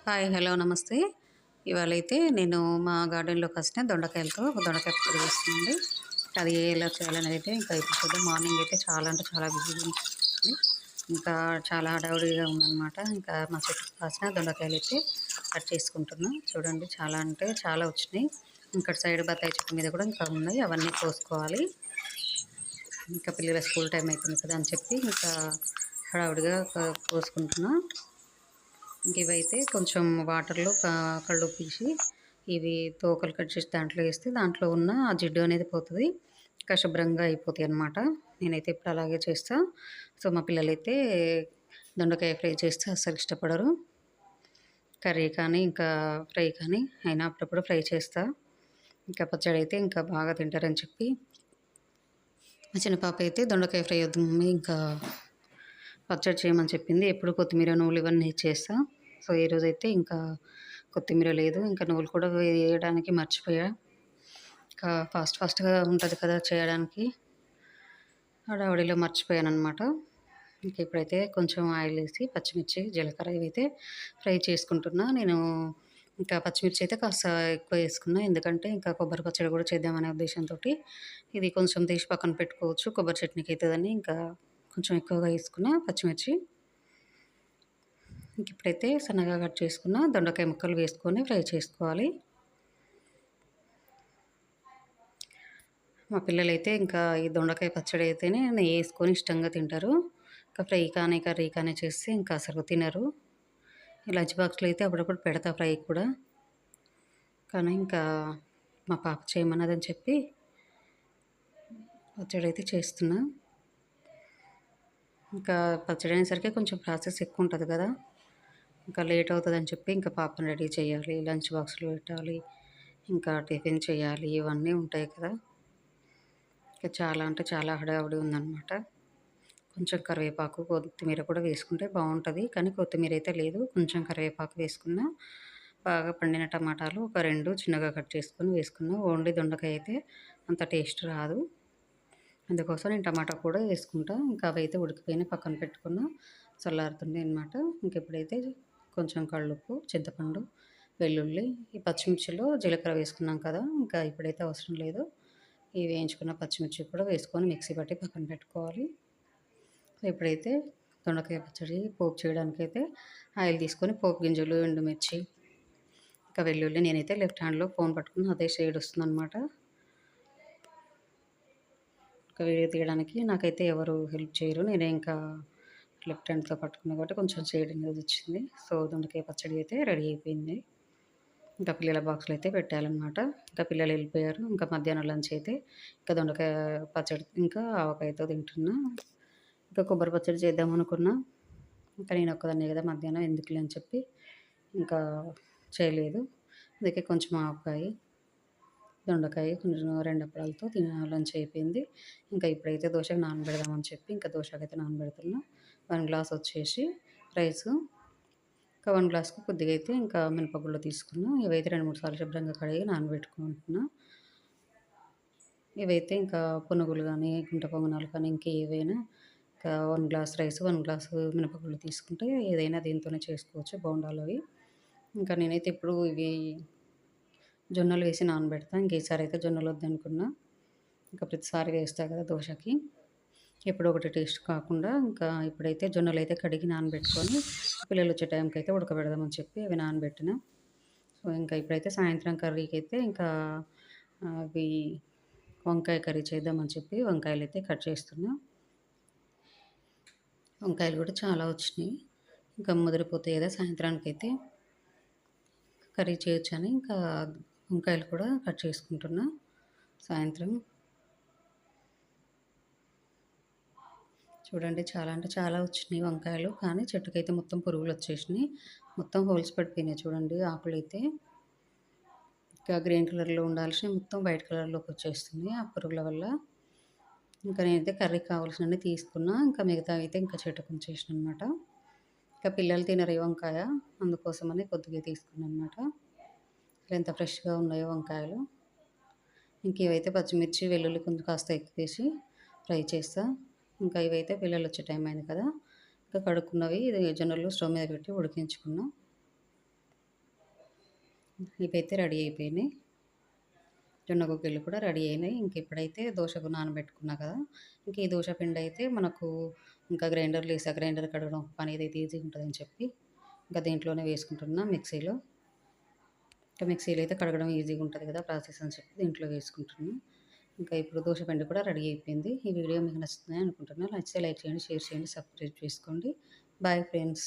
Hi. Hello. నమస్తే. ఇవాళైతే నేను మా గార్డెన్‌లో కాసిన దొండకాయలతో ఒక దొండకాయ పచ్చడి చేస్తున్నానండి. అది ఎలా చేయాలనేది అయితే ఇంకా ఇప్పుడు చూద్దాం. మార్నింగ్ అయితే చాలా అంటే చాలా బిజీగా ఉంది. ఇంకా చాలా హడావుడిగా ఉందనమాట. ఇంకా మా చెట్టుకి కాసిన దొండకాయలైతే కట్ చేసుకుంటున్నా. చూడండి చాలా అంటే చాలా వచ్చినాయి. ఇంకా సైడ్ బత్తాయి చెట్టు మీద కూడా ఇంకా ఉన్నాయి. అవన్నీ కోసుకోవాలి. ఇంకా పిల్లల స్కూల్ టైం అయితుంది కదా అని చెప్పి ఇంకా హడావుడిగా కోసుకుంటున్నా. ఇంక ఇవైతే కొంచెం వాటర్‌లో కల్లుప్పేసి ఇవి తోకలు కట్ చేసి దాంట్లో ఏస్తే దాంట్లో ఉన్న ఆ జిడ్డు అనేది పోతది. ఇంకా శుభ్రంగా అయిపోతాయన్నమాట. నేనైతే ఎప్పుడు అలాగే చేస్తా. సో, మా పిల్లలైతే దొండకాయ ఫ్రై చేస్తే అస్సలు ఇష్టపడరు. కర్రీ కానీ, ఇంకా ఫ్రై కానీ అయినా అప్పుడప్పుడు ఫ్రై చేస్తా. ఇంకా పచ్చడైతే ఇంకా బాగా తింటారని చెప్పి మా చిన్న పాప అయితే దొండకాయ ఫ్రై వద్దు మమ్మీ ఇంకా పచ్చడి చేయమని చెప్పింది. ఎప్పుడు కొత్తిమీర, నువ్వులు ఇవన్నీ చేస్తా. సో, ఈరోజైతే ఇంకా కొత్తిమీర లేదు. ఇంకా నువ్వులు కూడా వేయడానికి మర్చిపోయా. ఇంకా ఫాస్ట్‌గా ఉంటది కదా చేయడానికి. హడావిడిలో మర్చిపోయాననమాట. ఇంక ఇప్పుడైతే కొంచెం ఆయిల్ ఏసి పచ్చిమిర్చి, జీలకర్ర ఇవైతే ఫ్రై చేసుకుంటున్నా. నేను ఇంకా పచ్చిమిర్చి అయితే కాస్త ఎక్కువ ఏసుకున్నా. ఎందుకంటే ఇంకా కొబ్బరి పచ్చడి కూడా చేద్దామనే ఉద్దేశంతోటి ఇది కొంచెం తీసి పక్కన పెట్టుకోవచ్చు. కొబ్బరి చట్నీకి అయితదని ఇంకా కొంచెం ఎక్కువగా ఏసుకున్నా పచ్చిమిర్చి. ఇంక ఇప్పుడైతే సన్నగా కట్ చేసుకున్న దొండకాయ ముక్కలు వేసుకొని ఫ్రై చేసుకోవాలి. మా పిల్లలైతే ఇంకా ఈ దొండకాయ పచ్చడి అయితేనే నెయ్యేసుకొని ఇష్టంగా తింటారు. ఇంకా ఫ్రై కానీ, కర్రీ కానీ చేస్తే ఇంకా అసలు తినరు. ఈ లంచ్ బాక్స్‌లో అయితే అప్పుడప్పుడు పెడతా ఫ్రై కూడా. కానీ ఇంకా మా పాప చేయమన్నదని చెప్పి పచ్చడైతే చేస్తున్నా. ఇంకా పచ్చడి అనేసరికి కొంచెం ప్రాసెస్ ఎక్కువ ఉంటది కదా! ఇంకా లేట్ అవుతదని చెప్పి ఇంకా పాపని రెడీ చేయాలి. లంచ్ బాక్స్‌లో పెట్టాలి. ఇంకా టిఫిన్ చేయాలి. ఇవన్నీ ఉంటాయి కదా! ఇక చాలా అంటే చాలా హడావిడి ఉందనమాట. కొంచెం కరివేపాకు, కొత్తిమీర కూడా వేసుకుంటే బావుంటది. కానీ కొత్తిమీర అయితే లేదు. కొంచెం కరివేపాకు వేసుకున్నా. బాగా పండిన టమాటాలు ఒక 2 చిన్నగా కట్ చేసుకొని వేసుకున్నా. ఓన్లీ దొండకాయ అయితే అంత టేస్ట్ రాదు. అందుకోసం నేను టమాటా కూడా వేసుకుంటా. ఇంకా అవైతే ఉడికిపోయినాయి పక్కన పెట్టుకున్నా. చల్లారుతున్నాయి అనమాట. ఇంక ఇప్పుడైతే కొంచెం కల్లుప్పు, చింతపండు, వెల్లుల్లి, ఈ పచ్చిమిర్చిలో జీలకర్ర వేసుకున్నాం కదా! ఇంకా ఇప్పుడైతే అవసరం లేదు. ఈ వేయించుకున్న పచ్చిమిర్చి కూడా వేసుకొని మిక్సీ పట్టి పక్కన పెట్టుకోవాలి. ఇప్పుడైతే దొండకాయ పచ్చడి పోపు చేయడానికైతే ఆయిల్ తీసుకొని పోపు గింజలు, ఎండుమిర్చి, ఇంకా వెల్లుల్లి నేనైతే లెఫ్ట్ హ్యాండ్‌లో ఫోన్ పట్టుకుని అదే షేడ్ వస్తుందనమాట. ఇంకా వీడియో తీయడానికి నాకైతే ఎవరు హెల్ప్ చేయరు. నేనే ఇంకా లెఫ్ట్ హ్యాండ్‌తో పట్టుకున్నా కాబట్టి కొంచెం షేడ్ అనేది వచ్చింది. సో, దొండకాయ పచ్చడి అయితే రెడీ అయిపోయింది. ఇంకా పిల్లల బాక్స్‌లో అయితే పెట్టాలనమాట. ఇంకా పిల్లలు వెళ్ళిపోయారు. ఇంకా మధ్యాహ్నం లంచ్ అయితే ఇంకా దొండకాయ పచ్చడి ఇంకా ఆవకాయతో తింటున్నా. ఇంకా కొబ్బరి పచ్చడి చేద్దామనుకున్నా. ఇంకా నేనొక్కదాన్నే కదా మధ్యాహ్నం ఎందుకులే అని చెప్పి ఇంకా చేయలేదు. అందుకే కొంచెం ఆవకాయి, దొండకాయ, కొంచెం 2 అప్పడాలతో లంచ్ అయిపోయింది. ఇంకా ఇప్పుడైతే దోసకి నానబెడదామని చెప్పి ఇంకా దోసకైతే నానబెడుతున్నా. 1 గ్లాస్ వచ్చేసి రైసు, ఇంకా 1 గ్లాస్‌కి కొద్దిగా అయితే ఇంకా మినపగుళ్ళు తీసుకున్నా. ఇవైతే 2, 3 సార్లు శుభ్రంగా కడిగి నానబెట్టుకుంటున్నా. ఇవైతే ఇంకా పునుగులు గానీ, గుంట పొంగనాలు కానీ ఇంకేవైనా ఇంకా 1 గ్లాస్ రైస్, 1 గ్లాసు మినపగుళ్ళు తీసుకుంటే ఏదైనా దీంతోనే చేసుకోవచ్చు బోండాలవి. ఇంకా నేనైతే ఎప్పుడు ఇవి జొన్నలు వేసి నానబెడతా. ఇంక ఈసారైతే జొన్నలు వద్దనుకున్నా. ఇంకా ప్రతిసారి వేస్తా కదా దోసకి. ఎప్పుడో ఒకటి టేస్ట్ కాకుండా ఇంకా ఇప్పుడైతే జొన్నలైతే కడిగి నానబెట్టుకొని పిల్లలొచ్చే టైంకైతే ఉడకబెడదామని చెప్పి అవి నానబెట్టిన. సో, ఇంకా ఇప్పుడైతే సాయంత్రం కర్రీకైతే ఇంకా అవి వంకాయ కర్రీ చేద్దామని చెప్పి వంకాయలైతే కట్ చేస్తున్నా. వంకాయలు కూడా చాలా వచ్చినాయి. ఇంకా ముదిరిపోతాయి కదా సాయంత్రానికైతే కర్రీ చేయొచ్చని ఇంకా వంకాయలు కూడా కట్ చేసుకుంటున్నా సాయంత్రం. చూడండి చాలా అంటే చాలా వచ్చినాయి వంకాయలు. కానీ చెట్టుకైతే మొత్తం పురుగులొచ్చేసినాయి. మొత్తం హోల్స్ పడిపోయినాయి చూడండి ఆకులైతే. ఇంకా గ్రీన్ కలర్‌లో ఉండాల్సినవి మొత్తం వైట్ కలర్‌లోకి వచ్చేస్తున్నాయి ఆ పురుగుల వల్ల. ఇంకా నేనైతే కర్రీకి కావాల్సినన్ని తీసుకున్నా. ఇంకా మిగతావైతే ఇంకా చెట్టుకుంచేసిననమాట. ఇంకా పిల్లలు తినరు ఈ వంకాయ. అందుకోసమని కొద్దిగా తీసుకున్నాననమాట. ఎంత ఫ్రెష్‌గా ఉన్నాయో వంకాయలు. ఇంక ఇవైతే పచ్చిమిర్చి, వెల్లుల్లి కొంచెం కాస్త ఎక్కువేసి ఫ్రై చేస్తా. ఇంకా ఇవైతే పిల్లలొచ్చే టైం అయింది కదా! ఇంకా కడుక్కున్నవి ఇది జొన్నలు స్టవ్ మీద పెట్టి ఉడికించుకున్నా. ఇవైతే రెడీ అయిపోయినాయి. జొన్న గుగ్గిళ్ళు కూడా రెడీ అయినాయి. ఇంక ఇప్పుడైతే దోశకు నానబెట్టుకున్నా కదా! ఇంక ఈ దోశ పిండి అయితే మనకు ఇంకా గ్రైండర్ కడగడం పని ఏదైతే ఈజీగా ఉంటుందని చెప్పి ఇంకా దీంట్లోనే వేసుకుంటున్నా మిక్సీలో. ఇంకా మిక్సీలో అయితే కడగడం ఈజీగా ఉంటుంది కదా ప్రాసెస్ అని చెప్పి దీంట్లో వేసుకుంటున్నా. ఇంకా ఇప్పుడు దోశ పిండి కూడా రెడీ అయిపోయింది. ఈ వీడియో మీకు నచ్చుతుందని అనుకుంటున్నాను. నచ్చితే లైక్ చేయండి, షేర్ చేయండి, సబ్స్క్రైబ్ చేసుకోండి. Bye friends.